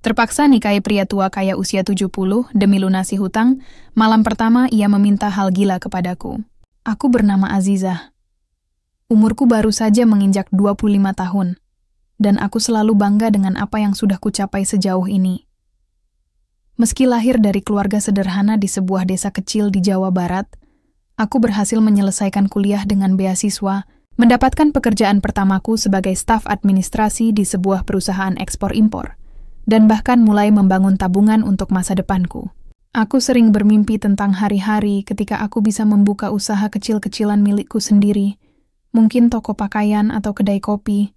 Terpaksa nikahi pria tua kaya usia 70 demi lunasi hutang, malam pertama ia meminta hal gila kepadaku. Aku bernama Azizah. Umurku baru saja menginjak 25 tahun, dan aku selalu bangga dengan apa yang sudah kucapai sejauh ini. Meski lahir dari keluarga sederhana di sebuah desa kecil di Jawa Barat, aku berhasil menyelesaikan kuliah dengan beasiswa, mendapatkan pekerjaan pertamaku sebagai staf administrasi di sebuah perusahaan ekspor-impor, dan bahkan mulai membangun tabungan untuk masa depanku. Aku sering bermimpi tentang hari-hari ketika aku bisa membuka usaha kecil-kecilan milikku sendiri, mungkin toko pakaian atau kedai kopi,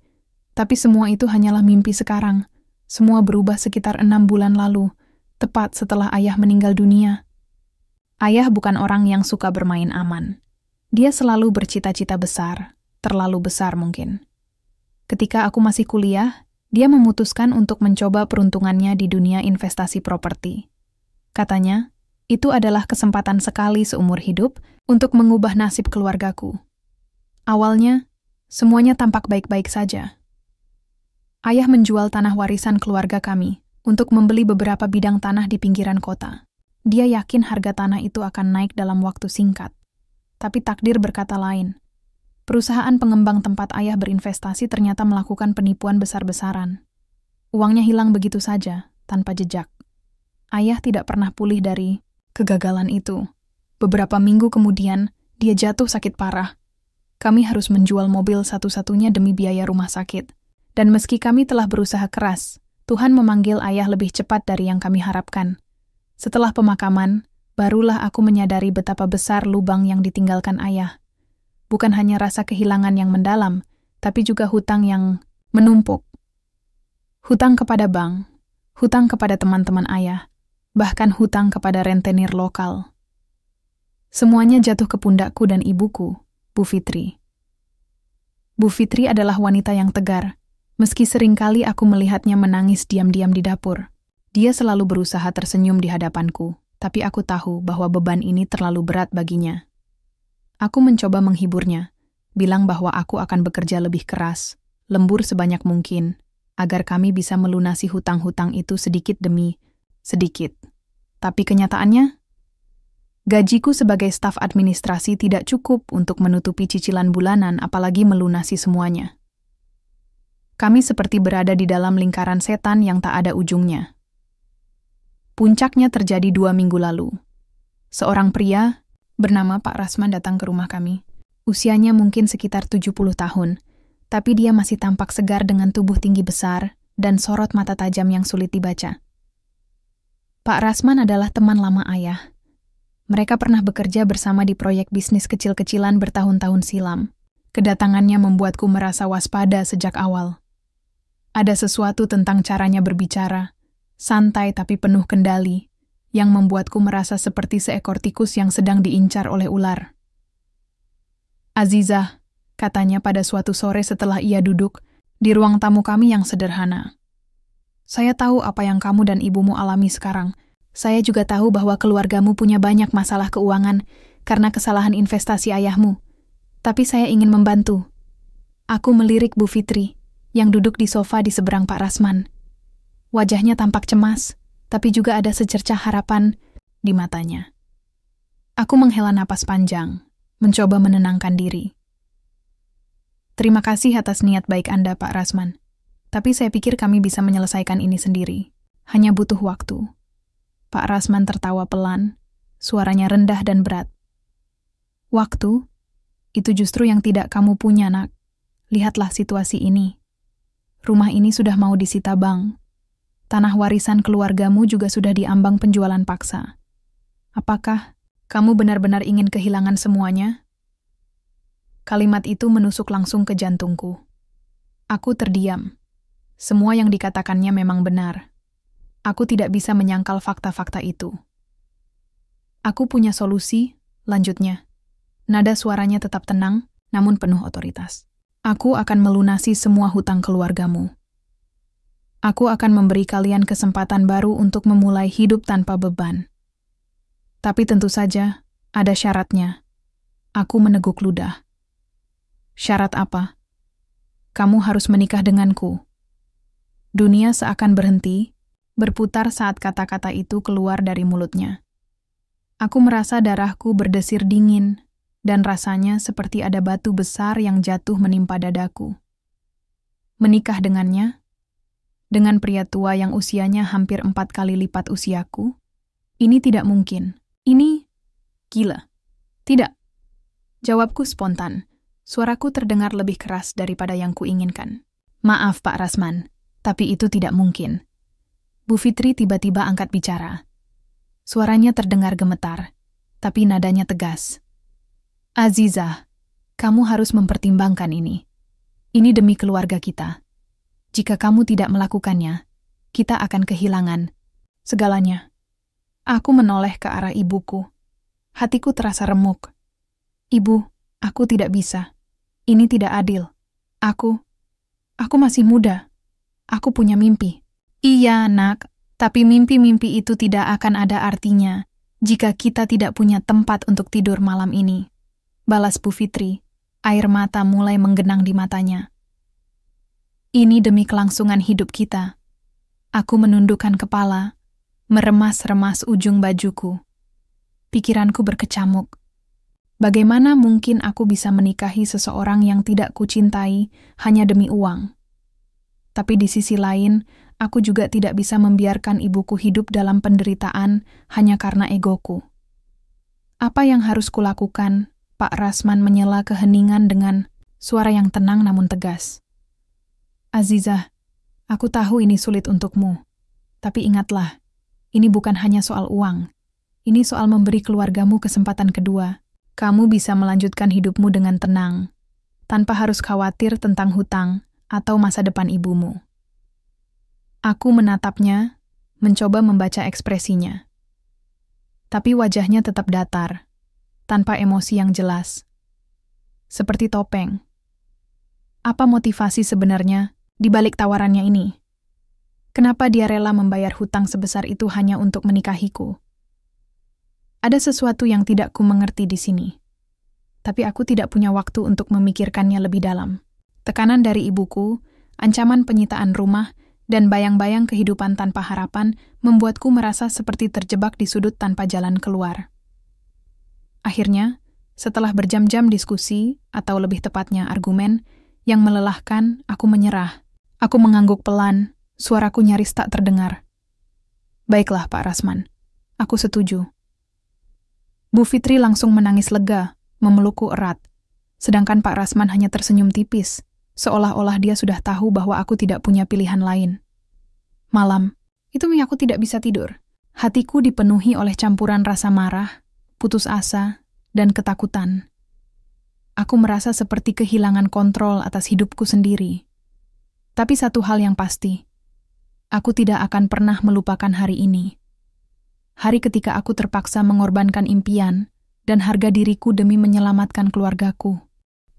tapi semua itu hanyalah mimpi sekarang. Semua berubah sekitar 6 bulan lalu, tepat setelah ayah meninggal dunia. Ayah bukan orang yang suka bermain aman. Dia selalu bercita-cita besar, terlalu besar mungkin. Ketika aku masih kuliah, dia memutuskan untuk mencoba peruntungannya di dunia investasi properti. Katanya, itu adalah kesempatan sekali seumur hidup untuk mengubah nasib keluargaku. Awalnya, semuanya tampak baik-baik saja. Ayah menjual tanah warisan keluarga kami untuk membeli beberapa bidang tanah di pinggiran kota. Dia yakin harga tanah itu akan naik dalam waktu singkat. Tapi takdir berkata lain. Perusahaan pengembang tempat ayah berinvestasi ternyata melakukan penipuan besar-besaran. Uangnya hilang begitu saja, tanpa jejak. Ayah tidak pernah pulih dari kegagalan itu. Beberapa minggu kemudian, dia jatuh sakit parah. Kami harus menjual mobil satu-satunya demi biaya rumah sakit. Dan meski kami telah berusaha keras, Tuhan memanggil ayah lebih cepat dari yang kami harapkan. Setelah pemakaman, barulah aku menyadari betapa besar lubang yang ditinggalkan ayah. Bukan hanya rasa kehilangan yang mendalam, tapi juga hutang yang menumpuk. Hutang kepada bank, hutang kepada teman-teman ayah, bahkan hutang kepada rentenir lokal. Semuanya jatuh ke pundakku dan ibuku, Bu Fitri. Bu Fitri adalah wanita yang tegar, meski seringkali aku melihatnya menangis diam-diam di dapur. Dia selalu berusaha tersenyum di hadapanku, tapi aku tahu bahwa beban ini terlalu berat baginya. Aku mencoba menghiburnya, bilang bahwa aku akan bekerja lebih keras, lembur sebanyak mungkin, agar kami bisa melunasi hutang-hutang itu sedikit demi sedikit. Tapi kenyataannya, gajiku sebagai staf administrasi tidak cukup untuk menutupi cicilan bulanan apalagi melunasi semuanya. Kami seperti berada di dalam lingkaran setan yang tak ada ujungnya. Puncaknya terjadi 2 minggu lalu. Seorang pria bernama Pak Rasman datang ke rumah kami. Usianya mungkin sekitar 70 tahun, tapi dia masih tampak segar dengan tubuh tinggi besar dan sorot mata tajam yang sulit dibaca. Pak Rasman adalah teman lama ayah. Mereka pernah bekerja bersama di proyek bisnis kecil-kecilan bertahun-tahun silam. Kedatangannya membuatku merasa waspada sejak awal. Ada sesuatu tentang caranya berbicara, santai tapi penuh kendali, yang membuatku merasa seperti seekor tikus yang sedang diincar oleh ular. Azizah, katanya pada suatu sore setelah ia duduk di ruang tamu kami yang sederhana. Saya tahu apa yang kamu dan ibumu alami sekarang. Saya juga tahu bahwa keluargamu punya banyak masalah keuangan karena kesalahan investasi ayahmu. Tapi saya ingin membantu. Aku melirik Bu Fitri, yang duduk di sofa di seberang Pak Rasman. Wajahnya tampak cemas, tapi juga ada secercah harapan di matanya. Aku menghela napas panjang, mencoba menenangkan diri. Terima kasih atas niat baik Anda, Pak Rasman. Tapi saya pikir kami bisa menyelesaikan ini sendiri. Hanya butuh waktu. Pak Rasman tertawa pelan, suaranya rendah dan berat. Waktu? Itu justru yang tidak kamu punya, Nak. Lihatlah situasi ini. Rumah ini sudah mau disita bank. Tanah warisan keluargamu juga sudah diambang penjualan paksa. Apakah kamu benar-benar ingin kehilangan semuanya? Kalimat itu menusuk langsung ke jantungku. Aku terdiam. Semua yang dikatakannya memang benar. Aku tidak bisa menyangkal fakta-fakta itu. Aku punya solusi, lanjutnya. Nada suaranya tetap tenang, namun penuh otoritas. Aku akan melunasi semua hutang keluargamu. Aku akan memberi kalian kesempatan baru untuk memulai hidup tanpa beban. Tapi tentu saja, ada syaratnya. Aku meneguk ludah. Syarat apa? Kamu harus menikah denganku. Dunia seakan berhenti, berputar saat kata-kata itu keluar dari mulutnya. Aku merasa darahku berdesir dingin, dan rasanya seperti ada batu besar yang jatuh menimpa dadaku. Menikah dengannya, dengan pria tua yang usianya hampir 4 kali lipat usiaku, ini tidak mungkin. Ini gila. Tidak. Jawabku spontan. Suaraku terdengar lebih keras daripada yang kuinginkan. Maaf, Pak Rasman, tapi itu tidak mungkin. Bu Fitri tiba-tiba angkat bicara. Suaranya terdengar gemetar, tapi nadanya tegas. Azizah, kamu harus mempertimbangkan ini. Ini demi keluarga kita. Jika kamu tidak melakukannya, kita akan kehilangan segalanya. Aku menoleh ke arah ibuku. Hatiku terasa remuk. Ibu, aku tidak bisa. Ini tidak adil. Aku masih muda. Aku punya mimpi. Iya, Nak, tapi mimpi-mimpi itu tidak akan ada artinya jika kita tidak punya tempat untuk tidur malam ini. Balas Bu Fitri, air mata mulai menggenang di matanya. Ini demi kelangsungan hidup kita. Aku menundukkan kepala, meremas-remas ujung bajuku. Pikiranku berkecamuk. Bagaimana mungkin aku bisa menikahi seseorang yang tidak kucintai hanya demi uang? Tapi di sisi lain, aku juga tidak bisa membiarkan ibuku hidup dalam penderitaan hanya karena egoku. Apa yang harus kulakukan? Pak Rasman menyela keheningan dengan suara yang tenang namun tegas. Azizah, aku tahu ini sulit untukmu. Tapi ingatlah, ini bukan hanya soal uang. Ini soal memberi keluargamu kesempatan kedua. Kamu bisa melanjutkan hidupmu dengan tenang, tanpa harus khawatir tentang hutang atau masa depan ibumu. Aku menatapnya, mencoba membaca ekspresinya. Tapi wajahnya tetap datar, tanpa emosi yang jelas. Seperti topeng. Apa motivasi sebenarnya di balik tawarannya ini? Kenapa dia rela membayar hutang sebesar itu hanya untuk menikahiku? Ada sesuatu yang tidak ku mengerti di sini. Tapi aku tidak punya waktu untuk memikirkannya lebih dalam. Tekanan dari ibuku, ancaman penyitaan rumah, dan bayang-bayang kehidupan tanpa harapan membuatku merasa seperti terjebak di sudut tanpa jalan keluar. Akhirnya, setelah berjam-jam diskusi, atau lebih tepatnya argumen, yang melelahkan, aku menyerah. Aku mengangguk pelan, suaraku nyaris tak terdengar. Baiklah, Pak Rasman. Aku setuju. Bu Fitri langsung menangis lega, memelukku erat. Sedangkan Pak Rasman hanya tersenyum tipis, seolah-olah dia sudah tahu bahwa aku tidak punya pilihan lain. Malam, itu aku tidak bisa tidur. Hatiku dipenuhi oleh campuran rasa marah, putus asa, dan ketakutan. Aku merasa seperti kehilangan kontrol atas hidupku sendiri. Tapi satu hal yang pasti, aku tidak akan pernah melupakan hari ini. Hari ketika aku terpaksa mengorbankan impian dan harga diriku demi menyelamatkan keluargaku.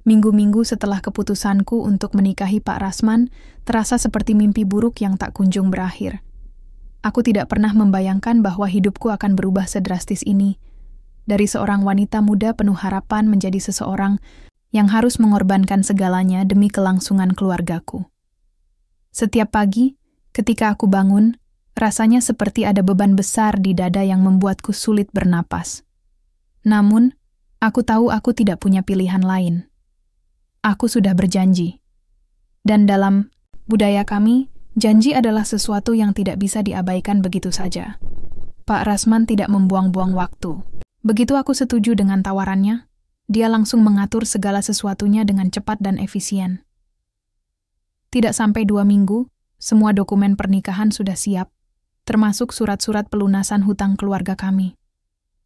Minggu-minggu setelah keputusanku untuk menikahi Pak Rasman, terasa seperti mimpi buruk yang tak kunjung berakhir. Aku tidak pernah membayangkan bahwa hidupku akan berubah sedrastis ini. Dari seorang wanita muda penuh harapan menjadi seseorang yang harus mengorbankan segalanya demi kelangsungan keluargaku. Setiap pagi, ketika aku bangun, rasanya seperti ada beban besar di dada yang membuatku sulit bernapas. Namun, aku tahu aku tidak punya pilihan lain. Aku sudah berjanji. Dan dalam budaya kami, janji adalah sesuatu yang tidak bisa diabaikan begitu saja. Pak Rasman tidak membuang-buang waktu. Begitu aku setuju dengan tawarannya, dia langsung mengatur segala sesuatunya dengan cepat dan efisien. Tidak sampai 2 minggu, semua dokumen pernikahan sudah siap, termasuk surat-surat pelunasan hutang keluarga kami.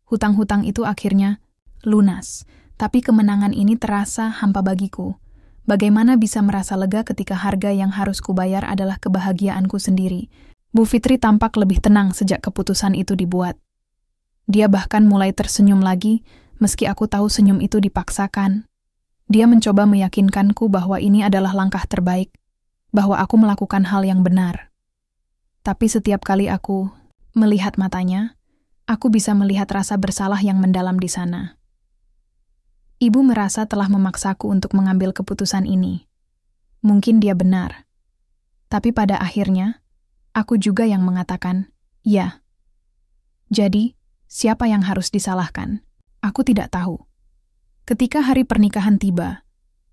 Hutang-hutang itu akhirnya lunas, tapi kemenangan ini terasa hampa bagiku. Bagaimana bisa merasa lega ketika harga yang harus kubayar adalah kebahagiaanku sendiri? Bu Fitri tampak lebih tenang sejak keputusan itu dibuat. Dia bahkan mulai tersenyum lagi, meski aku tahu senyum itu dipaksakan. Dia mencoba meyakinkanku bahwa ini adalah langkah terbaik, bahwa aku melakukan hal yang benar. Tapi setiap kali aku melihat matanya, aku bisa melihat rasa bersalah yang mendalam di sana. Ibu merasa telah memaksaku untuk mengambil keputusan ini. Mungkin dia benar. Tapi pada akhirnya, Aku juga yang mengatakan, "Ya." Jadi, siapa yang harus disalahkan? Aku tidak tahu. Ketika hari pernikahan tiba,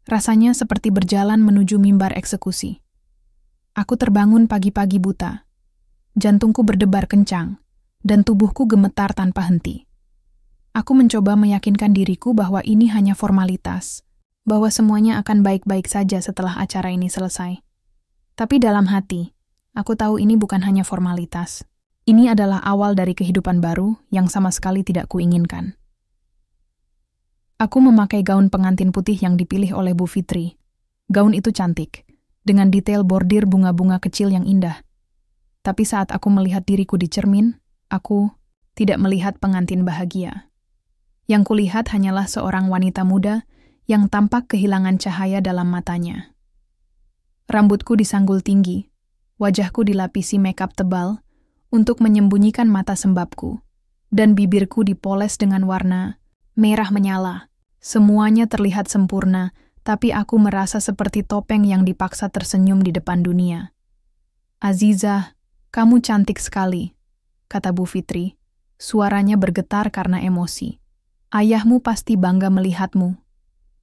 rasanya seperti berjalan menuju mimbar eksekusi. Aku terbangun pagi-pagi buta. Jantungku berdebar kencang, dan tubuhku gemetar tanpa henti. Aku mencoba meyakinkan diriku bahwa ini hanya formalitas, bahwa semuanya akan baik-baik saja setelah acara ini selesai. Tapi dalam hati, aku tahu ini bukan hanya formalitas. Ini adalah awal dari kehidupan baru yang sama sekali tidak kuinginkan. Aku memakai gaun pengantin putih yang dipilih oleh Bu Fitri. Gaun itu cantik, dengan detail bordir bunga-bunga kecil yang indah. Tapi saat aku melihat diriku di cermin, aku tidak melihat pengantin bahagia. Yang kulihat hanyalah seorang wanita muda yang tampak kehilangan cahaya dalam matanya. Rambutku disanggul tinggi, wajahku dilapisi makeup tebal untuk menyembunyikan mata sembabku, dan bibirku dipoles dengan warna merah menyala. Semuanya terlihat sempurna, tapi aku merasa seperti topeng yang dipaksa tersenyum di depan dunia. "Azizah, kamu cantik sekali," kata Bu Fitri. Suaranya bergetar karena emosi. "Ayahmu pasti bangga melihatmu."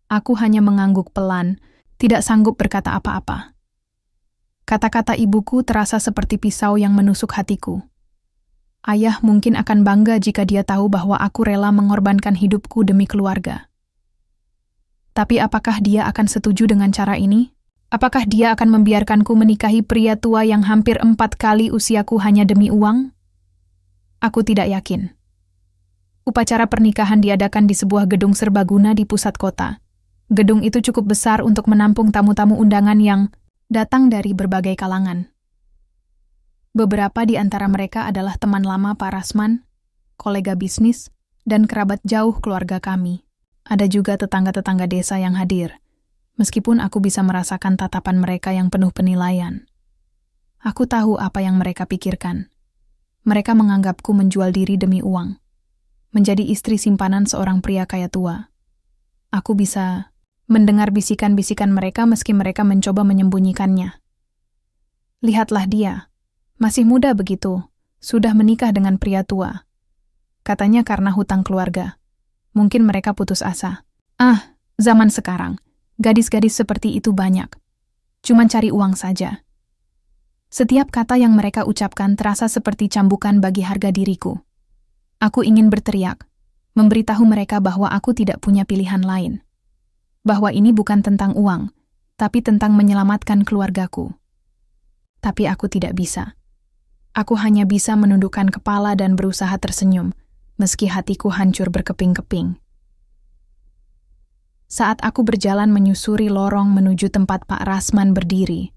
Aku hanya mengangguk pelan, tidak sanggup berkata apa-apa. Kata-kata ibuku terasa seperti pisau yang menusuk hatiku. Ayah mungkin akan bangga jika dia tahu bahwa aku rela mengorbankan hidupku demi keluarga. Tapi apakah dia akan setuju dengan cara ini? Apakah dia akan membiarkanku menikahi pria tua yang hampir 4 kali usiaku hanya demi uang? Aku tidak yakin. Upacara pernikahan diadakan di sebuah gedung serbaguna di pusat kota. Gedung itu cukup besar untuk menampung tamu-tamu undangan yang datang dari berbagai kalangan. Beberapa di antara mereka adalah teman lama Pak Rasman, kolega bisnis, dan kerabat jauh keluarga kami. Ada juga tetangga-tetangga desa yang hadir, meskipun aku bisa merasakan tatapan mereka yang penuh penilaian. Aku tahu apa yang mereka pikirkan. Mereka menganggapku menjual diri demi uang, menjadi istri simpanan seorang pria kaya tua. Aku bisa mendengar bisikan-bisikan mereka meski mereka mencoba menyembunyikannya. "Lihatlah dia, masih muda begitu, sudah menikah dengan pria tua." Katanya karena hutang keluarga. Mungkin mereka putus asa. Zaman sekarang, gadis-gadis seperti itu banyak. Cuman cari uang saja. Setiap kata yang mereka ucapkan terasa seperti cambukan bagi harga diriku. Aku ingin berteriak, memberitahu mereka bahwa aku tidak punya pilihan lain. Bahwa ini bukan tentang uang, tapi tentang menyelamatkan keluargaku. Tapi aku tidak bisa. Aku hanya bisa menundukkan kepala dan berusaha tersenyum, meski hatiku hancur berkeping-keping. Saat aku berjalan menyusuri lorong menuju tempat Pak Rasman berdiri,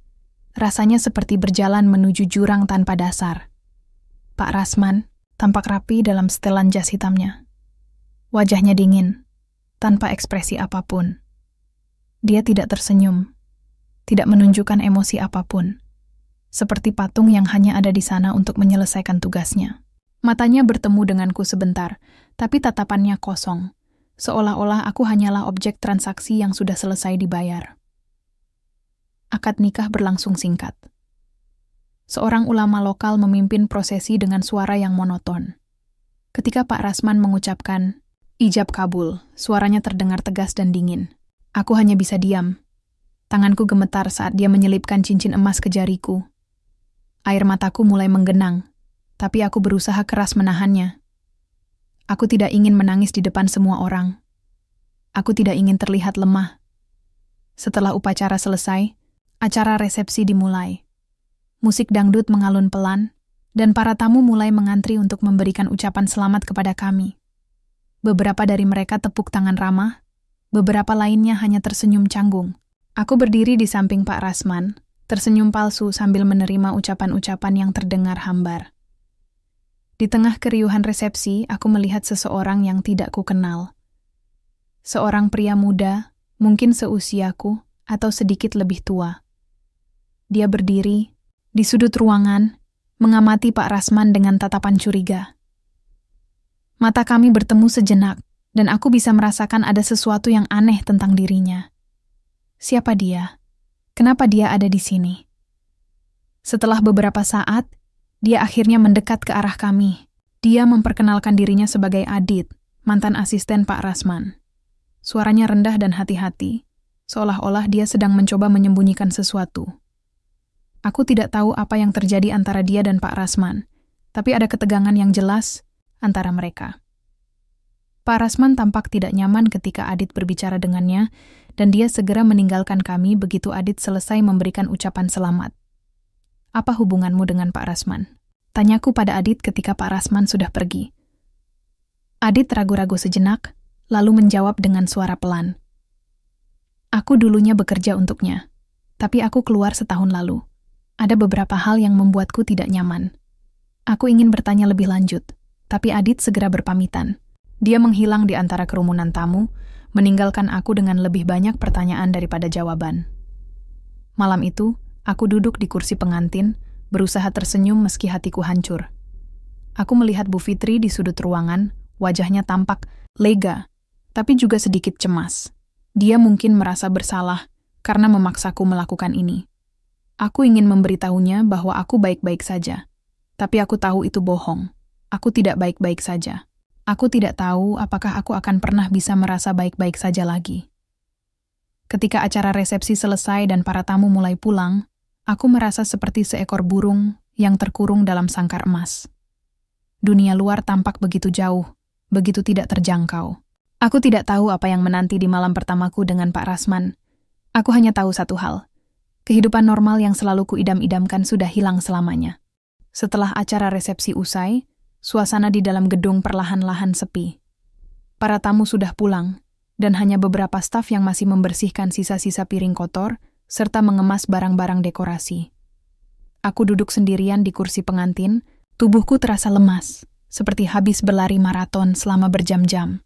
rasanya seperti berjalan menuju jurang tanpa dasar. Pak Rasman tampak rapi dalam setelan jas hitamnya. Wajahnya dingin, tanpa ekspresi apapun. Dia tidak tersenyum, tidak menunjukkan emosi apapun, seperti patung yang hanya ada di sana untuk menyelesaikan tugasnya. Matanya bertemu denganku sebentar, tapi tatapannya kosong, seolah-olah aku hanyalah objek transaksi yang sudah selesai dibayar. Akad nikah berlangsung singkat. Seorang ulama lokal memimpin prosesi dengan suara yang monoton. Ketika Pak Rasman mengucapkan ijab kabul, suaranya terdengar tegas dan dingin. Aku hanya bisa diam. Tanganku gemetar saat dia menyelipkan cincin emas ke jariku. Air mataku mulai menggenang, tapi aku berusaha keras menahannya. Aku tidak ingin menangis di depan semua orang. Aku tidak ingin terlihat lemah. Setelah upacara selesai, acara resepsi dimulai. Musik dangdut mengalun pelan, dan para tamu mulai mengantri untuk memberikan ucapan selamat kepada kami. Beberapa dari mereka tepuk tangan ramah, beberapa lainnya hanya tersenyum canggung. Aku berdiri di samping Pak Rasman, tersenyum palsu sambil menerima ucapan-ucapan yang terdengar hambar. Di tengah keriuhan resepsi, aku melihat seseorang yang tidak kukenal. Seorang pria muda, mungkin seusiaku, atau sedikit lebih tua. Dia berdiri di sudut ruangan, mengamati Pak Rasman dengan tatapan curiga. Mata kami bertemu sejenak, dan aku bisa merasakan ada sesuatu yang aneh tentang dirinya. Siapa dia? Kenapa dia ada di sini? Setelah beberapa saat, dia akhirnya mendekat ke arah kami. Dia memperkenalkan dirinya sebagai Adit, mantan asisten Pak Rasman. Suaranya rendah dan hati-hati, seolah-olah dia sedang mencoba menyembunyikan sesuatu. Aku tidak tahu apa yang terjadi antara dia dan Pak Rasman, tapi ada ketegangan yang jelas antara mereka. Pak Rasman tampak tidak nyaman ketika Adit berbicara dengannya, dan dia segera meninggalkan kami begitu Adit selesai memberikan ucapan selamat. "Apa hubunganmu dengan Pak Rasman?" tanyaku pada Adit ketika Pak Rasman sudah pergi. Adit ragu-ragu sejenak, lalu menjawab dengan suara pelan. "Aku dulunya bekerja untuknya, tapi aku keluar setahun lalu. Ada beberapa hal yang membuatku tidak nyaman. Aku ingin bertanya lebih lanjut, tapi Adit segera berpamitan. Dia menghilang di antara kerumunan tamu, meninggalkan aku dengan lebih banyak pertanyaan daripada jawaban. Malam itu, aku duduk di kursi pengantin, berusaha tersenyum meski hatiku hancur. Aku melihat Bu Fitri di sudut ruangan, wajahnya tampak lega, tapi juga sedikit cemas. Dia mungkin merasa bersalah karena memaksaku melakukan ini. Aku ingin memberitahunya bahwa aku baik-baik saja, tapi aku tahu itu bohong. Aku tidak baik-baik saja. Aku tidak tahu apakah aku akan pernah bisa merasa baik-baik saja lagi. Ketika acara resepsi selesai dan para tamu mulai pulang, aku merasa seperti seekor burung yang terkurung dalam sangkar emas. Dunia luar tampak begitu jauh, begitu tidak terjangkau. Aku tidak tahu apa yang menanti di malam pertamaku dengan Pak Rasman. Aku hanya tahu satu hal. Kehidupan normal yang selalu kuidam-idamkan sudah hilang selamanya. Setelah acara resepsi usai, suasana di dalam gedung perlahan-lahan sepi. Para tamu sudah pulang, dan hanya beberapa staf yang masih membersihkan sisa-sisa piring kotor, serta mengemas barang-barang dekorasi. Aku duduk sendirian di kursi pengantin, tubuhku terasa lemas, seperti habis berlari maraton selama berjam-jam.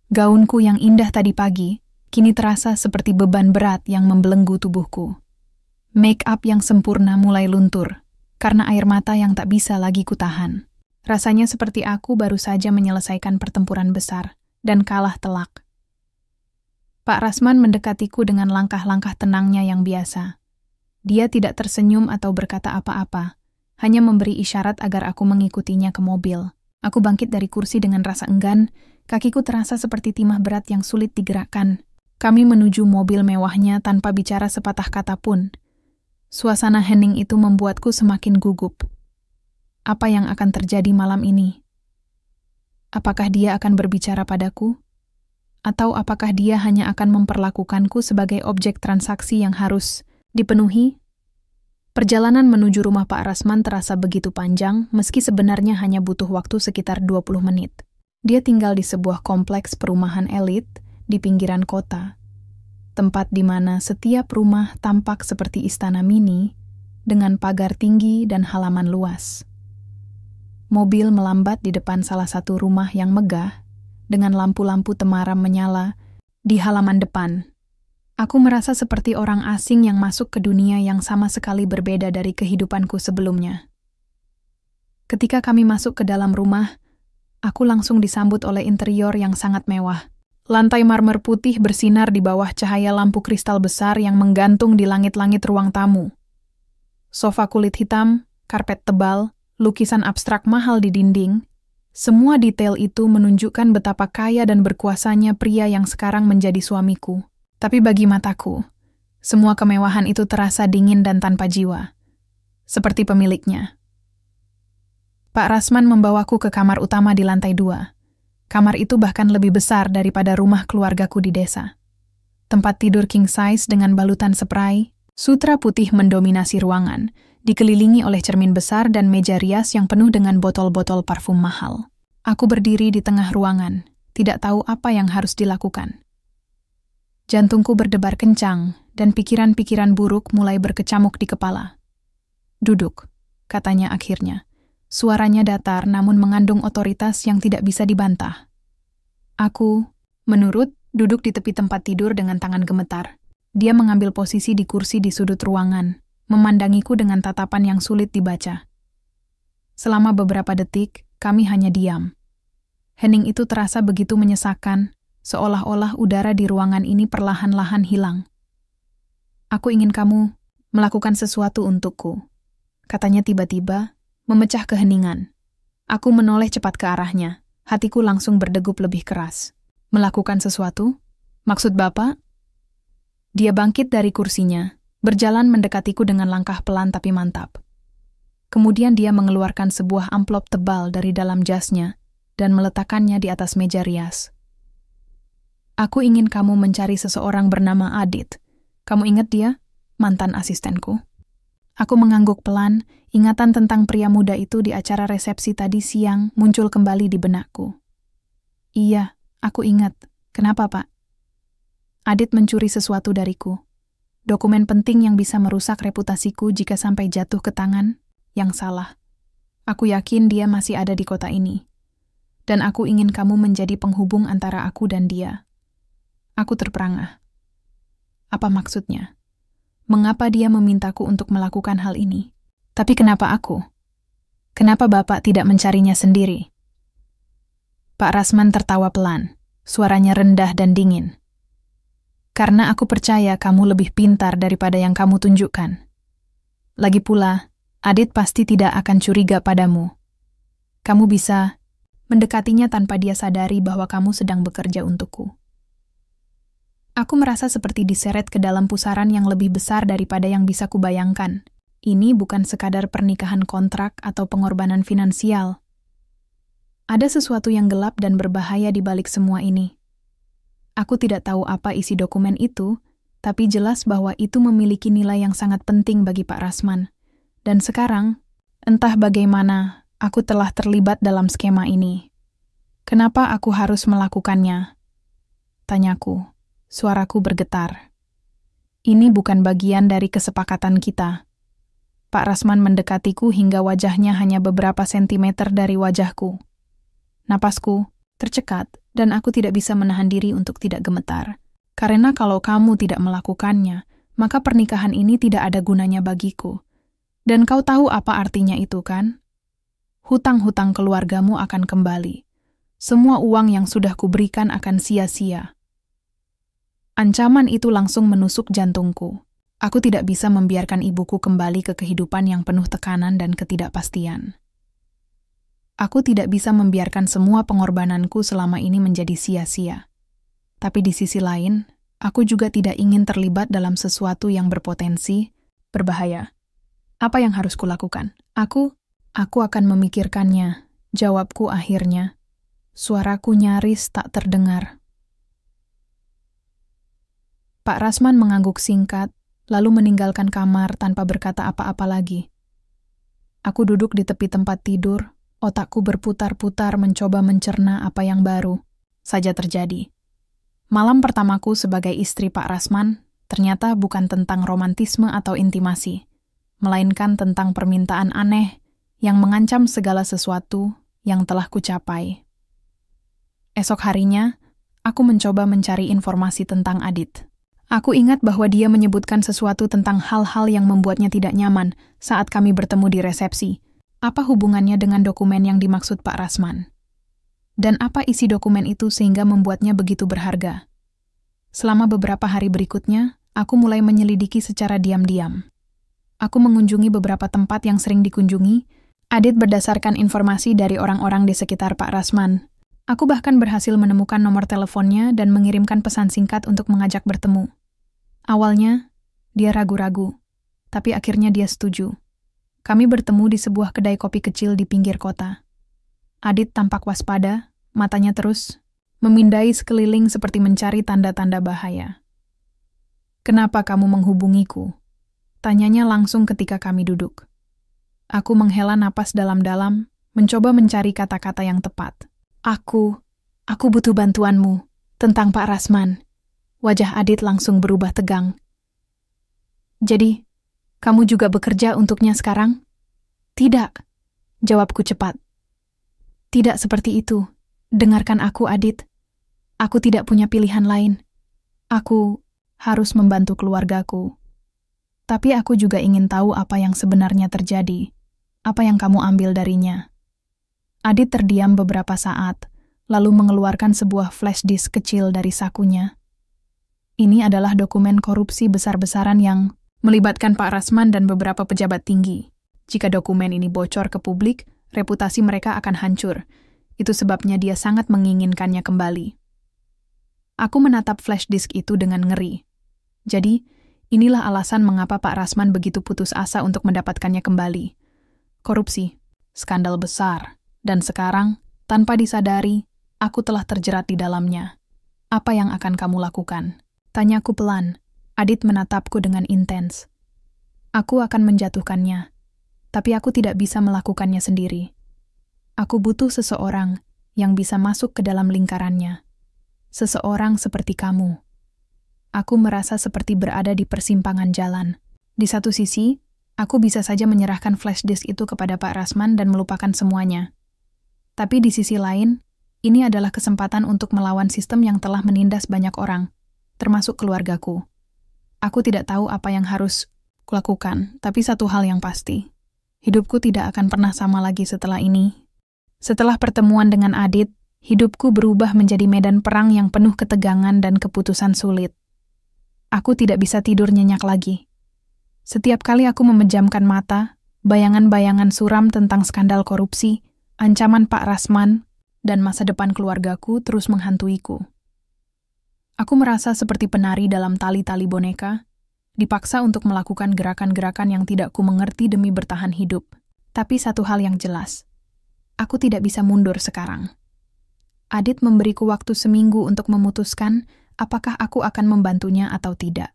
Gaunku yang indah tadi pagi, kini terasa seperti beban berat yang membelenggu tubuhku. Make up yang sempurna mulai luntur, karena air mata yang tak bisa lagi kutahan. Rasanya seperti aku baru saja menyelesaikan pertempuran besar dan kalah telak. Pak Rasman mendekatiku dengan langkah-langkah tenangnya yang biasa. Dia tidak tersenyum atau berkata apa-apa, hanya memberi isyarat agar aku mengikutinya ke mobil. Aku bangkit dari kursi dengan rasa enggan, kakiku terasa seperti timah berat yang sulit digerakkan. Kami menuju mobil mewahnya tanpa bicara sepatah kata pun. Suasana hening itu membuatku semakin gugup. Apa yang akan terjadi malam ini? Apakah dia akan berbicara padaku? Atau apakah dia hanya akan memperlakukanku sebagai objek transaksi yang harus dipenuhi? Perjalanan menuju rumah Pak Rasman terasa begitu panjang, meski sebenarnya hanya butuh waktu sekitar 20 menit. Dia tinggal di sebuah kompleks perumahan elit di pinggiran kota, tempat di mana setiap rumah tampak seperti istana mini dengan pagar tinggi dan halaman luas. Mobil melambat di depan salah satu rumah yang megah, dengan lampu-lampu temaram menyala di halaman depan. Aku merasa seperti orang asing yang masuk ke dunia yang sama sekali berbeda dari kehidupanku sebelumnya. Ketika kami masuk ke dalam rumah, aku langsung disambut oleh interior yang sangat mewah. Lantai marmer putih bersinar di bawah cahaya lampu kristal besar yang menggantung di langit-langit ruang tamu. Sofa kulit hitam, karpet tebal, lukisan abstrak mahal di dinding, semua detail itu menunjukkan betapa kaya dan berkuasanya pria yang sekarang menjadi suamiku. Tapi bagi mataku, semua kemewahan itu terasa dingin dan tanpa jiwa, seperti pemiliknya. Pak Rasman membawaku ke kamar utama di lantai 2. Kamar itu bahkan lebih besar daripada rumah keluargaku di desa. Tempat tidur king size dengan balutan spray, sutra putih mendominasi ruangan, dikelilingi oleh cermin besar dan meja rias yang penuh dengan botol-botol parfum mahal. Aku berdiri di tengah ruangan, tidak tahu apa yang harus dilakukan. Jantungku berdebar kencang, dan pikiran-pikiran buruk mulai berkecamuk di kepala. "Duduk," katanya akhirnya. Suaranya datar namun mengandung otoritas yang tidak bisa dibantah. Aku, menurut, duduk di tepi tempat tidur dengan tangan gemetar. Dia mengambil posisi di kursi di sudut ruangan, memandangiku dengan tatapan yang sulit dibaca. Selama beberapa detik, kami hanya diam. Hening itu terasa begitu menyesakan, seolah-olah udara di ruangan ini perlahan-lahan hilang. "Aku ingin kamu melakukan sesuatu untukku," katanya tiba-tiba, memecah keheningan. Aku menoleh cepat ke arahnya. Hatiku langsung berdegup lebih keras. Melakukan sesuatu? Maksud Bapak? Dia bangkit dari kursinya, berjalan mendekatiku dengan langkah pelan tapi mantap. Kemudian dia mengeluarkan sebuah amplop tebal dari dalam jasnya dan meletakkannya di atas meja rias. Aku ingin kamu mencari seseorang bernama Adit. Kamu ingat dia? Mantan asistenku. Aku mengangguk pelan, ingatan tentang pria muda itu di acara resepsi tadi siang muncul kembali di benakku. Iya, aku ingat. Kenapa, Pak? Adit mencuri sesuatu dariku. Dokumen penting yang bisa merusak reputasiku jika sampai jatuh ke tangan yang salah. Aku yakin dia masih ada di kota ini. Dan aku ingin kamu menjadi penghubung antara aku dan dia. Aku terperangah. Apa maksudnya? Mengapa dia memintaku untuk melakukan hal ini? Tapi kenapa aku? Kenapa Bapak tidak mencarinya sendiri? Pak Rasman tertawa pelan, suaranya rendah dan dingin. Karena aku percaya kamu lebih pintar daripada yang kamu tunjukkan. Lagi pula, Adit pasti tidak akan curiga padamu. Kamu bisa mendekatinya tanpa dia sadari bahwa kamu sedang bekerja untukku. Aku merasa seperti diseret ke dalam pusaran yang lebih besar daripada yang bisa kubayangkan. Ini bukan sekadar pernikahan kontrak atau pengorbanan finansial. Ada sesuatu yang gelap dan berbahaya di balik semua ini. Aku tidak tahu apa isi dokumen itu, tapi jelas bahwa itu memiliki nilai yang sangat penting bagi Pak Rasman. Dan sekarang, entah bagaimana, aku telah terlibat dalam skema ini. Kenapa aku harus melakukannya? Tanyaku. Suaraku bergetar. Ini bukan bagian dari kesepakatan kita. Pak Rasman mendekatiku hingga wajahnya hanya beberapa sentimeter dari wajahku. Napasku tercekat dan aku tidak bisa menahan diri untuk tidak gemetar. Karena kalau kamu tidak melakukannya, maka pernikahan ini tidak ada gunanya bagiku. Dan kau tahu apa artinya itu, kan? Hutang-hutang keluargamu akan kembali. Semua uang yang sudah kuberikan akan sia-sia. Ancaman itu langsung menusuk jantungku. Aku tidak bisa membiarkan ibuku kembali ke kehidupan yang penuh tekanan dan ketidakpastian. Aku tidak bisa membiarkan semua pengorbananku selama ini menjadi sia-sia. Tapi di sisi lain, aku juga tidak ingin terlibat dalam sesuatu yang berpotensi berbahaya. Apa yang harus kulakukan? Aku akan memikirkannya, jawabku akhirnya. Suaraku nyaris tak terdengar. Pak Rasman mengangguk singkat, lalu meninggalkan kamar tanpa berkata apa-apa lagi. Aku duduk di tepi tempat tidur, otakku berputar-putar mencoba mencerna apa yang baru saja terjadi. Malam pertamaku sebagai istri Pak Rasman ternyata bukan tentang romantisme atau intimasi, melainkan tentang permintaan aneh yang mengancam segala sesuatu yang telah kucapai. Esok harinya, aku mencoba mencari informasi tentang Adit. Aku ingat bahwa dia menyebutkan sesuatu tentang hal-hal yang membuatnya tidak nyaman saat kami bertemu di resepsi. Apa hubungannya dengan dokumen yang dimaksud Pak Rasman? Dan apa isi dokumen itu sehingga membuatnya begitu berharga? Selama beberapa hari berikutnya, aku mulai menyelidiki secara diam-diam. Aku mengunjungi beberapa tempat yang sering dikunjungi, Adit berdasarkan informasi dari orang-orang di sekitar Pak Rasman. Aku bahkan berhasil menemukan nomor teleponnya dan mengirimkan pesan singkat untuk mengajak bertemu. Awalnya, dia ragu-ragu, tapi akhirnya dia setuju. Kami bertemu di sebuah kedai kopi kecil di pinggir kota. Adit tampak waspada, matanya terus memindai sekeliling seperti mencari tanda-tanda bahaya. "Kenapa kamu menghubungiku?" Tanyanya langsung ketika kami duduk. Aku menghela napas dalam-dalam, mencoba mencari kata-kata yang tepat. Aku butuh bantuanmu tentang Pak Rasman." Wajah Adit langsung berubah tegang. "Jadi, kamu juga bekerja untuknya sekarang?" "Tidak," jawabku cepat. "Tidak seperti itu. Dengarkan aku, Adit. Aku tidak punya pilihan lain. Aku harus membantu keluargaku. Tapi aku juga ingin tahu apa yang sebenarnya terjadi. Apa yang kamu ambil darinya?" Adit terdiam beberapa saat, lalu mengeluarkan sebuah flash disk kecil dari sakunya. Ini adalah dokumen korupsi besar-besaran yang melibatkan Pak Rasman dan beberapa pejabat tinggi. Jika dokumen ini bocor ke publik, reputasi mereka akan hancur. Itu sebabnya dia sangat menginginkannya kembali. Aku menatap flash disk itu dengan ngeri. Jadi, inilah alasan mengapa Pak Rasman begitu putus asa untuk mendapatkannya kembali. Korupsi, skandal besar, dan sekarang, tanpa disadari, aku telah terjerat di dalamnya. Apa yang akan kamu lakukan? Tanyaku pelan. Adit menatapku dengan intens. Aku akan menjatuhkannya, tapi aku tidak bisa melakukannya sendiri. Aku butuh seseorang yang bisa masuk ke dalam lingkarannya. Seseorang seperti kamu. Aku merasa seperti berada di persimpangan jalan. Di satu sisi, aku bisa saja menyerahkan flash disk itu kepada Pak Rasman dan melupakan semuanya. Tapi di sisi lain, ini adalah kesempatan untuk melawan sistem yang telah menindas banyak orang, termasuk keluargaku. Aku tidak tahu apa yang harus kulakukan, tapi satu hal yang pasti. Hidupku tidak akan pernah sama lagi setelah ini. Setelah pertemuan dengan Adit, hidupku berubah menjadi medan perang yang penuh ketegangan dan keputusan sulit. Aku tidak bisa tidur nyenyak lagi. Setiap kali aku memejamkan mata, bayangan-bayangan suram tentang skandal korupsi, ancaman Pak Rasman, dan masa depan keluargaku terus menghantuiku. Aku merasa seperti penari dalam tali-tali boneka, dipaksa untuk melakukan gerakan-gerakan yang tidak ku mengerti demi bertahan hidup. Tapi satu hal yang jelas, aku tidak bisa mundur sekarang. Adit memberiku waktu seminggu untuk memutuskan apakah aku akan membantunya atau tidak.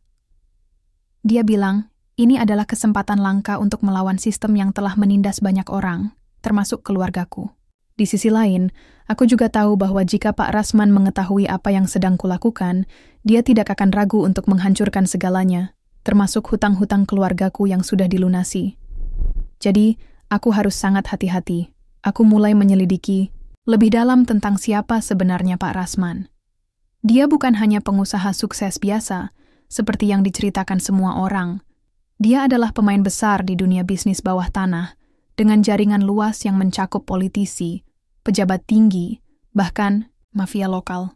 Dia bilang, ini adalah kesempatan langka untuk melawan sistem yang telah menindas banyak orang, termasuk keluargaku. Di sisi lain, aku juga tahu bahwa jika Pak Rasman mengetahui apa yang sedang kulakukan, dia tidak akan ragu untuk menghancurkan segalanya, termasuk hutang-hutang keluargaku yang sudah dilunasi. Jadi, aku harus sangat hati-hati. Aku mulai menyelidiki lebih dalam tentang siapa sebenarnya Pak Rasman. Dia bukan hanya pengusaha sukses biasa, seperti yang diceritakan semua orang. Dia adalah pemain besar di dunia bisnis bawah tanah, dengan jaringan luas yang mencakup politisi, pejabat tinggi, bahkan mafia lokal.